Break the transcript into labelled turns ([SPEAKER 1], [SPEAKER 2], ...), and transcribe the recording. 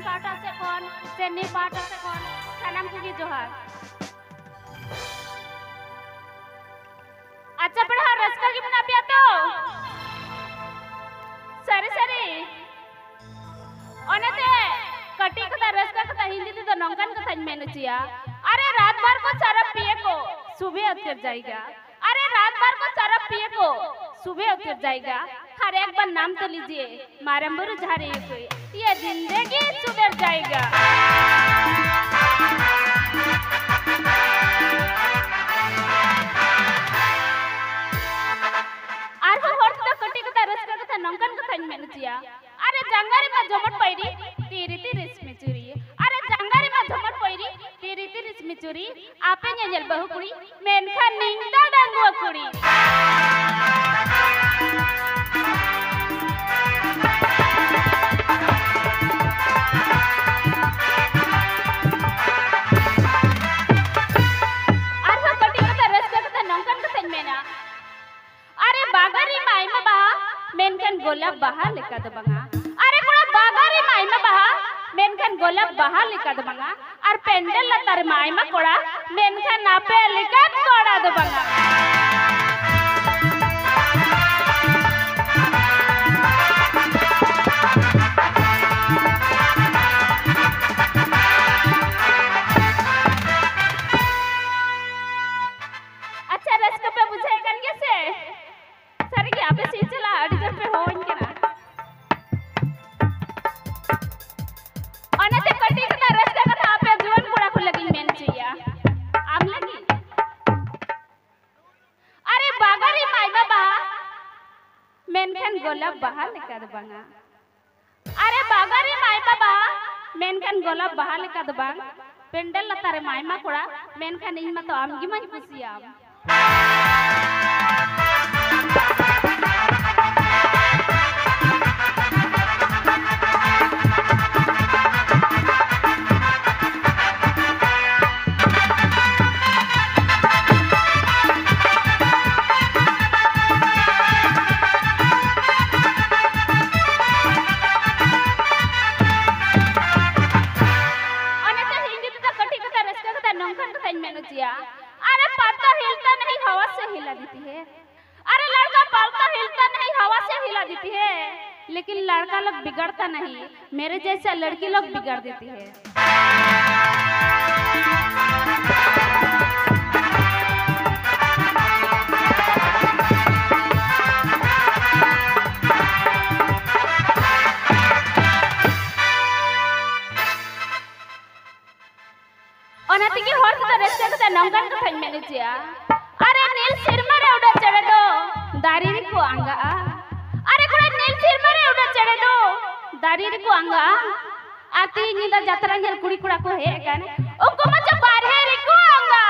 [SPEAKER 1] पाटा से कौन सेनी पाटा से कौन सनम को जोहार अच्छा पढ़ा रस्का की बना पिया तो सरी सरी ओने ते कटी कथा रस्का कथा हिंदी ते तो नौकन कथा मैंने चिया अरे रात भर को शराब पिए को सुबह उतर जाएगा अरे रात भर को शराब पिए को सुबह उतर जाएगा हर एक बार नाम तो लीजिए मारंबुरु झारे कोई ये जिंदगी सुधर जाएगा आर हो हर तो कटी कथा रस्का कथा नौकन कथा मैंने चिया अरे जंगारी में झमट पैरी तीरी तीरी इसमें चुरी अरे जंगारी में झमट पैरी तीरी तीरी इसमें चुरी आपे nyel bahu kuri menka ningda dangwa kuri arha kati kata raska kata nongkan kata mena are bagari mai ma baha menkan golab baha leka do banga are kura bagari mai ma baha menkan golab baha leka do banga ar pendel la tar mai ma kora menkan ape leka kora do banga अच्छा Ruska पे बुझाए kan कैसे sir की आपे seat चला अडिजर पे हो इनके ना अने ते कटी कथा रस्का कथा आपे जीवन पूरा को लगी मेन चाहिए आम लगी अरे बागारी माइबा बा मेनखन गोलाब बहा लेका द बंगा अरे बागारी माइबा बा मेनखन गोलाब बहा लेका द बंग पेंडल लतारे माइमा कोड़ा मेनखन इन मत आम गी मन खुशियाम अरे पाता हिलता नहीं हवा से हिला देती है अरे लड़का पालता हिलता नहीं हवा से हिला देती है लेकिन लड़का लोग बिगड़ता नहीं मेरे जैसा लड़की लोग बिगड़ देती है ओनाती की हर तो रस्ते कथा नंगन कथा मैंने चिया अरे नील सिरमा रे उड़ा चढ़े दो दारी को आंगा अरे कोई नील सिरमा रे उड़ा चढ़े दो दारी को आंगा आती निदा जात्रा ngel कुड़ी कुड़ा को हे काने उनको मचा बाहर रे को आंगा